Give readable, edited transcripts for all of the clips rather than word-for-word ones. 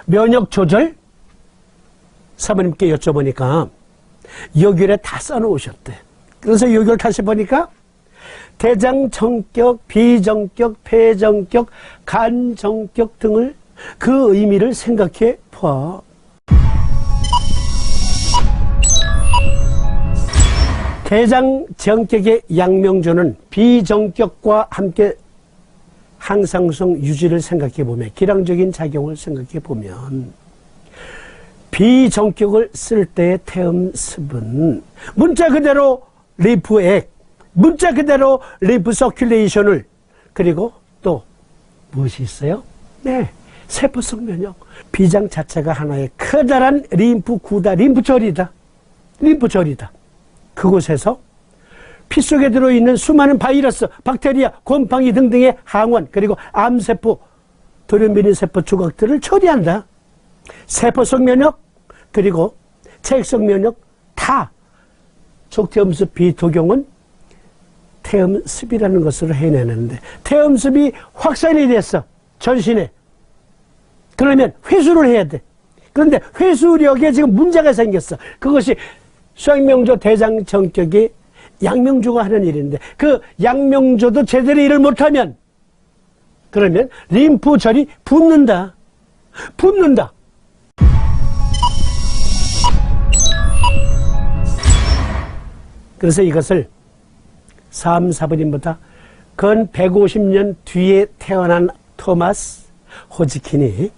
면역 조절? 사모님께 여쭤보니까 여기에 다 써놓으셨대. 그래서 여기를 다시 보니까 대장정격, 비정격, 폐정격, 간정격 등을 그 의미를 생각해 봐. 대장정격의 양명조는 비정격과 함께 항상성 유지를 생각해 보면, 기량적인 작용을 생각해 보면, 비정격을 쓸 때의 태음습은 문자 그대로 리프액, 문자 그대로 리프 서큘레이션을, 그리고 또 무엇이 있어요? 네, 세포성 면역. 비장 자체가 하나의 커다란 림프구다, 림프절이다. 림프절이다. 그곳에서 피 속에 들어있는 수많은 바이러스, 박테리아, 곰팡이 등등의 항원, 그리고 암세포, 돌연변이 세포 조각들을 처리한다. 세포성 면역, 그리고 체액성 면역 다 족태음습 비독용은 태음습이라는 것으로 해내는데, 태음습이 확산이 됐어, 전신에. 그러면 회수를 해야 돼. 그런데 회수력에 지금 문제가 생겼어. 그것이 수양명조 대장정격이 양명조가 하는 일인데, 그 양명조도 제대로 일을 못하면, 그러면 림프절이 붓는다. 붓는다. 그래서 이것을 3, 4번님보다 근 150년 뒤에 태어난 토마스 호지킨이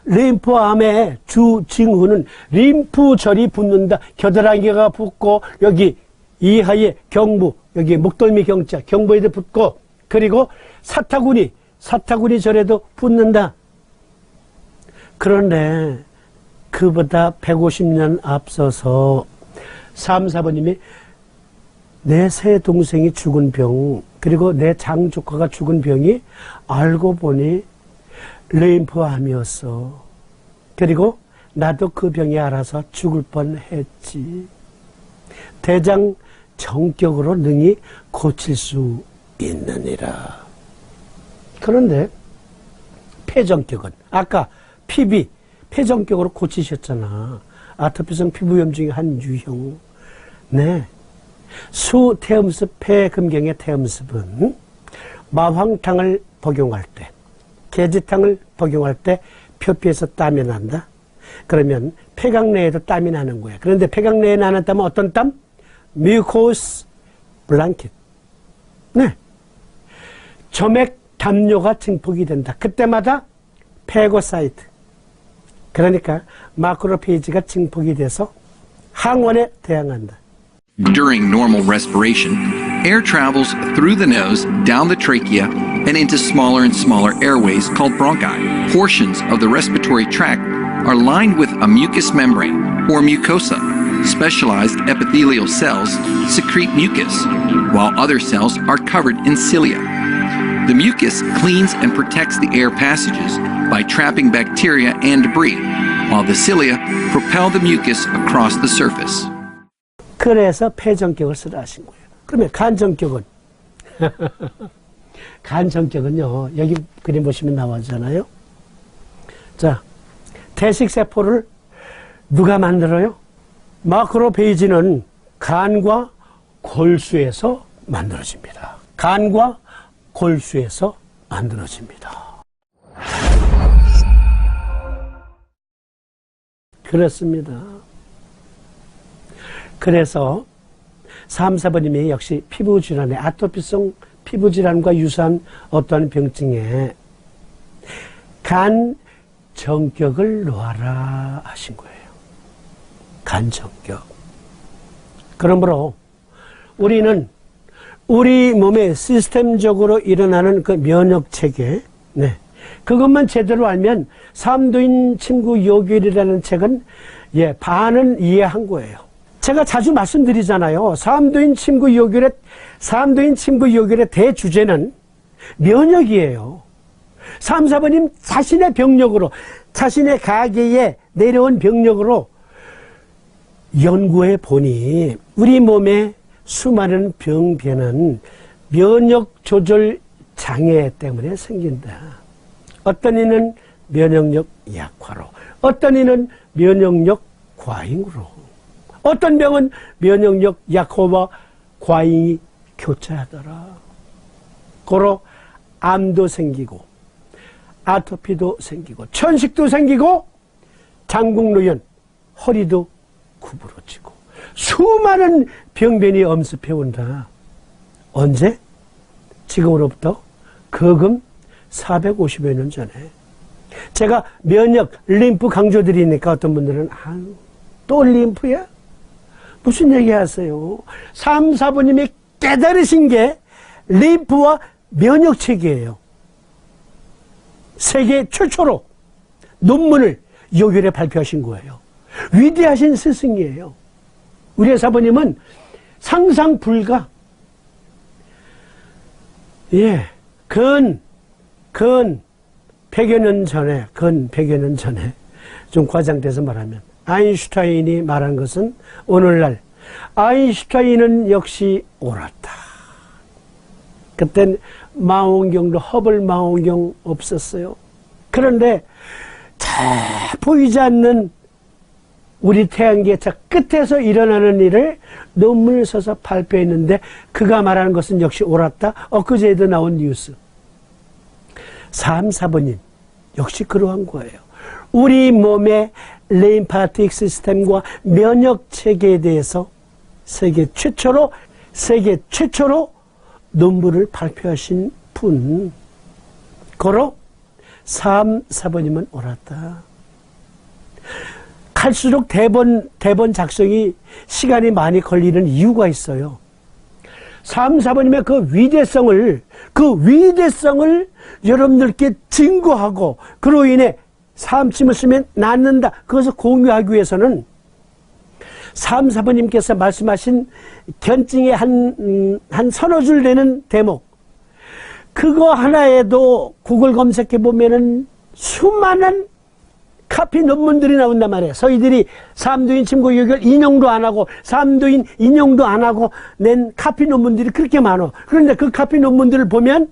림프암의 주 징후는 림프절이 붓는다. 겨드랑이가 붓고, 여기 이하의 경부, 여기 목덜미 경자, 경부에도 붓고, 그리고 사타구니 절에도 붓는다. 그런데 그보다 150년 앞서서 3, 4번님이 내 새 동생이 죽은 병, 그리고 내 장조카가 죽은 병이 알고 보니 림프암이었어. 그리고 나도 그 병이 알아서 죽을 뻔했지. 대장정격으로 능히 고칠 수 있느니라. 그런데 폐정격은 아까 PB, 폐정격으로 고치셨잖아. 아토피성 피부염 중에 한 유형. 네. 수태음습 폐금경의 태음습은 마황탕을 복용할 때, 개지탕을 복용할 때 표피에서 땀이 난다. 그러면 폐각내에도 땀이 나는 거야. 그런데 폐각내에 나는 땀은 어떤 땀? 뮤코스 블랑켓. 네. 점액 담요가 증폭이 된다. 그때마다 페고사이트, 그러니까 마크로페이지가 증폭이 돼서 항원에 대항한다. During normal respiration, air travels through the nose, down the trachea, and into smaller and smaller airways called bronchi. Portions of the respiratory tract are lined with a mucous membrane, or mucosa. Specialized epithelial cells secrete mucus, while other cells are covered in cilia. The mucus cleans and protects the air passages by trapping bacteria and debris, while the cilia propel the mucus across the surface. 그래서 폐정격을 쓰라 하신 거예요. 그러면 간정격은? 간정격은요, 여기 그림 보시면 나오잖아요. 자, 태식세포를 누가 만들어요? 마크로페이지는 간과 골수에서 만들어집니다. 간과 골수에서 만들어집니다. 그렇습니다. 그래서 3, 4번님이 역시 피부질환에, 아토피성 피부질환과 유사한 어떠한 병증에 간정격을 놓아라 하신 거예요. 간정격. 그러므로 우리는 우리 몸에 시스템적으로 일어나는 그 면역체계, 네, 그것만 제대로 알면 삼도인 침구 요결이라는 책은 반은 이해한 거예요. 제가 자주 말씀드리잖아요. 삼도인 침구 요결의 대주제는 면역이에요. 3, 4번님 자신의 병력으로, 자신의 가계에 내려온 병력으로 연구해 보니 우리 몸의 수많은 병변은 면역 조절 장애 때문에 생긴다. 어떤 이는 면역력 약화로, 어떤 이는 면역력 과잉으로, 어떤 병은 면역력 약화와 과잉이 교차하더라. 고로 암도 생기고 아토피도 생기고 천식도 생기고 장국노연, 허리도 구부러지고 수많은 병변이 엄습해 온다. 언제? 지금으로부터 거금 450여 년 전에. 제가 면역, 림프 강조드리니까 어떤 분들은 또 림프야? 무슨 얘기 하세요? 3, 4번님이 깨달으신 게 림프와 면역체계예요. 세계 최초로 논문을 요결에 발표하신 거예요. 위대하신 스승이에요. 우리 사부님은 상상 불가, 근 100여 년 전에, 좀 과장돼서 말하면, 아인슈타인이 말한 것은 오늘날, 아인슈타인은 역시 옳았다. 그땐 망원경도, 허블 망원경 없었어요. 그런데 잘 보이지 않는 우리 태양계 저 끝에서 일어나는 일을 논문을 써서 발표했는데 그가 말하는 것은 역시 옳았다. 엊그제에도 나온 뉴스. 3, 4번님 역시 그러한 거예요. 우리 몸의 림파틱 시스템과 면역 체계에 대해서 세계 최초로 논문을 발표하신 분. 고로 3, 4번님은 옳았다. 갈수록 대본 작성이 시간이 많이 걸리는 이유가 있어요. 3, 4번님의 그 위대성을 여러분들께 증거하고 그로 인해 삼침을 쓰면 낫는다. 그것을 공유하기 위해서는 3, 4번님께서 말씀하신 견증의 한 서너 줄 되는 대목, 그거 하나에도 구글 검색해 보면은 수많은 카피 논문들이 나온단 말이에요. 저희들이 삼두인 침구 요결 인용도 안 하고 삼두인 인용도 안 하고 낸 카피 논문들이 그렇게 많아. 그런데 그 카피 논문들을 보면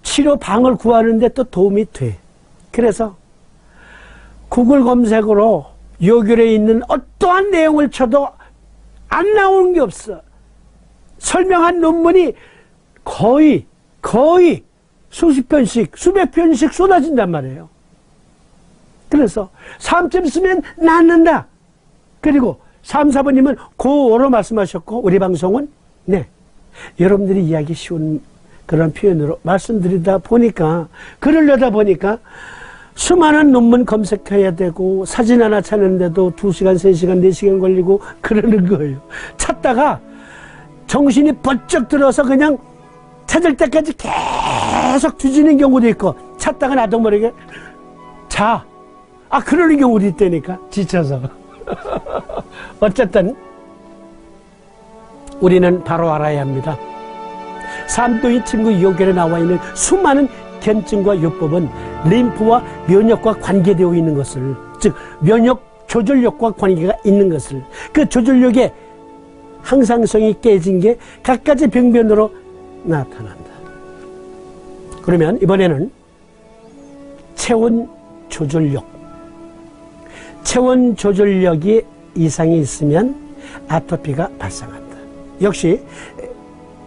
치료 방을 구하는데 또 도움이 돼. 그래서 구글 검색으로 요결에 있는 어떠한 내용을 쳐도 안 나오는 게 없어. 설명한 논문이 거의 수십 편씩, 수백 편씩 쏟아진단 말이에요. 그래서 3점 쓰면 낫는다. 그리고 3, 4번님은 고어로 말씀하셨고 우리 방송은 여러분들이 이해하기 쉬운 그런 표현으로 말씀드리다 보니까, 그러려다 보니까 수많은 논문 검색해야 되고 사진 하나 찾는데도 2시간, 3시간, 4시간 걸리고 그러는 거예요. 찾다가 정신이 번쩍 들어서 그냥 찾을 때까지 계속 뒤지는 경우도 있고, 찾다가 나도 모르게 그러는 경우도 있다니까, 지쳐서. 어쨌든 우리는 바로 알아야 합니다. 삼두인 침구 요결에 나와 있는 수많은 견증과 요법은 림프와 면역과 관계되어 있는 것을, 즉 면역 조절력과 관계가 있는 것을, 그 조절력의 항상성이 깨진 게 갖가지 병변으로 나타난다. 그러면 이번에는 체온 조절력이 이상이 있으면 아토피가 발생한다. 역시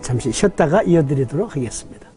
잠시 쉬었다가 이어드리도록 하겠습니다.